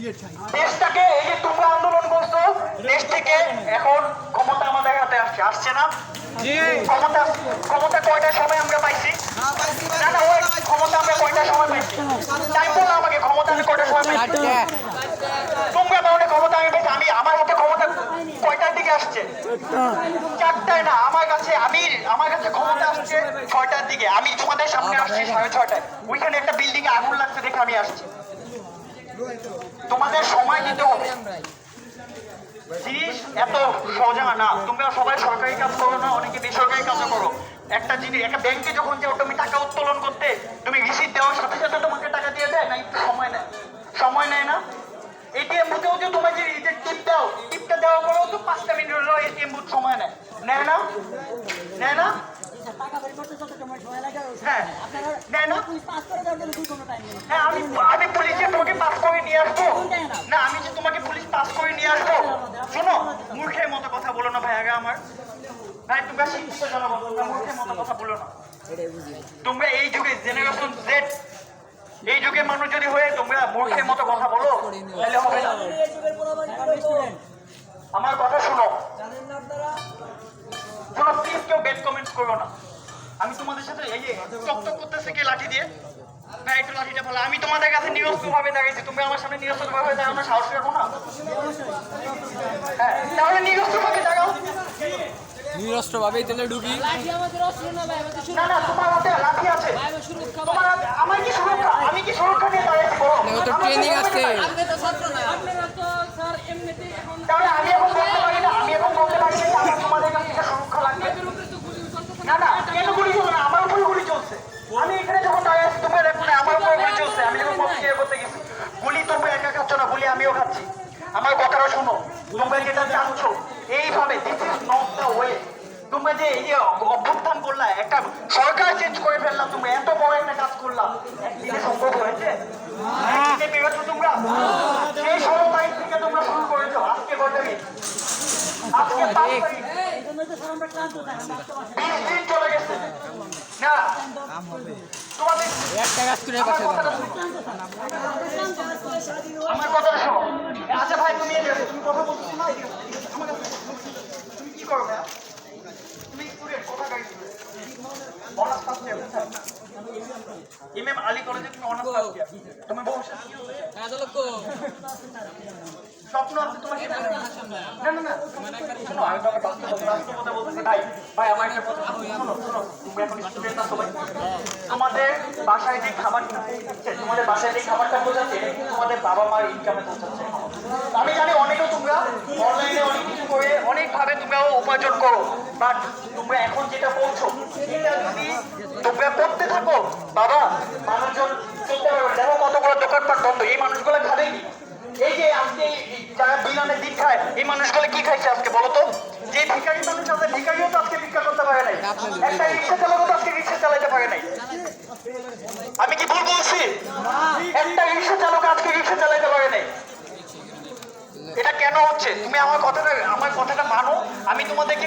দেশটাকে এই যে তোমরা আন্দোলন করছো, দেশ থেকে এখন ক্ষমতা আমাদের হাতে আসছে না? ক্ষমতা কয়টার সময় আমরা পাইছি? না না, ওই ক্ষমতা আমরা কয়টার সময় পাইছি? তাই বলো আমাকে, ক্ষমতা আমি কয়টার সময় পাইছি? তোমরা বলো ক্ষমতা আমি পাইছি। আমার হাতে ক্ষমতা কয়টার দিকে আসছে? 4টায় না, আমার কাছে ক্ষমতা আসছে 6টার দিকে। আমি তোমাদের সামনে আসছি 6:30টায়। ওইখানে একটা বিল্ডিং এ আগুন লাগছে দেখে আমি আসছি। তোমাদের সময় দিতে হবে। জিনিস এত সোজা না। তোমরা সবাই সরকারি কাজ করো না, অনেকে বেসরকারি কাজও করো। একটা জিনিস, একটা ব্যাংকে যখন যাও তুমি টাকা উত্তোলন করতে, তুমি রিসিট দেওয়ার সাথে সাথে তোমাকে টাকা দিয়ে দেয় না? একটু সময় নেয় না? এটিএম বুথেও যে তোমার যে টিপ দাও, টিপটা দেওয়ার পরেও তো 5টা মিনিট হলো এটিএম বুথ সময় নেয় না? নেয় না? হ্যাঁ, নেয় না? হ্যাঁ, আমি পুলিশে তোমাকে পাস করে নিয়ে আসবো না? আমি যে তোমাকে পুলিশ পাস করে নিয়ে আসবো? শোনো, মূর্খের মতো কথা বলো না ভাই। আগে আমার ভাই, তোমরা শিক্ষিত জনগণ, তোমরা মূর্খের মতো কথা বলো না। তোমরা এই যুগে জেনারেশন জেড, এই যুগে মানুষ যদি হয়ে তোমরা মূর্খের মতো কথা বলো তাহলে হবে না। আমার কথা শোনো, প্লিজ কেউ বেড কমেন্টস করো না। আমি তোমাদের সাথে এই যে টকটক করতেছে কে লাঠি দিয়ে, ভাই একটু লাঠিটা ভালো। আমি তোমাদের কাছে নিরস্ত্র ভাবে দাঁড়িয়েছি, তুমি আমার সামনে নিরস্ত্র ভাবে দাঁড়ানো সাহস রাখো না? হ্যাঁ, তাহলে নিরস্ত্র ভাবে দাঁড়াও। নিরস্ত্র ভাবে তাহলে ঢুকি। না না, তোমার হাতে লাঠি আছে, তোমার হাতে। আমার কি সুরক্ষা? আমি কি সুরক্ষা নিয়ে দাঁড়িয়েছি? বলো, তো ট্রেনিং আছে। তাহলে আমি এখন বলতে পারি না? আমি এখন বলতে পারি না আমার তোমাদের কাছ থেকে সুরক্ষা লাগবে? না না, কেন গুলি চলবে না? আমার উপরে গুলি চলছে। আমি এখানে যখন দাঁড়িয়ে আছি তোমরা দেখো না আমার উপরে গুলি চলছে। আমি যখন পক্ষে করতে গেছি, গুলি তোমরা একা খাচ্ছ না, গুলি আমিও খাচ্ছি। আমার কথাটা শোনো, তোমরা যেটা চাচ্ছ এইভাবে, this is not the way. তোমরা যে এই যে অভ্যুত্থান করলা, একটা সরকার চেঞ্জ করে ফেললাম, তোমরা এত বড় একটা কাজ করলাম, একদিনে সম্ভব হয়েছে? একদিনে পেরেছো তোমরা? সেই 16 তারিখ থেকে তোমরা শুরু করেছো, আজকে কয়টা দিন? আজকে 5 তারিখ, 20 দিন চলে গেছে না? তোমাদের একটা কাজ করে আমার কথাটা শোনো। আচ্ছা ভাই, তুমি কথা বলছো না? আমার কাছে তুমি কি করো ভাইয়া? তুমি স্টুডেন্ট, কোথায় গাড়ি honours first year? MM Ali কলেজে তুমি অনার্স ফার্স্ট ইয়ার। তুমি ভবিষ্যৎ কি হতে স্বপ্ন আছে তোমার? না না না, শোনো, আমি তোমাকে বাস্তবতা বলতেছি। ভাই আমার একটা কথা শোনো। তুমি এখন স্টুডেন্ট না সবাই? তোমাদের বাসায় যে খাবারটা দিচ্ছে, তোমাদের বাসায় যে খাবারটা পৌঁছাচ্ছে, তোমাদের বাবা মার ইনকামে পৌঁছাচ্ছে। আমি জানি অনেকেও তোমরা অনলাইনে অনেক কিছু করে অনেকভাবে তোমরাও উপার্জন করো, বাট তোমরা এখন যেটা বলছো এটা যদি তোমরা করতে থাকো, বাবা, মানুষজন চলতে পারবে। দেখো কতগুলো দোকানপাট বন্ধ, এই মানুষগুলো খাবেই। এই যে আজকে যারা বিনানের দিন খায়, এই মানুষগুলো কি খাইছে আজকে বলো তো? যে ভিখারি মানুষ আছে, ভিখারিও তো আজকে ভিক্ষা করতে পারে নাই। একটা রিক্সা চালকও তো আজকে রিক্সা চালাতে পারে নাই। আমি কি ভুল বলছি? একটা রিক্সা চালক আজকে রিক্সা চালাতে পারে নাই। এটা কেন হচ্ছে? তুমি আমার কথাটা মানো। আমি তোমাদেরকে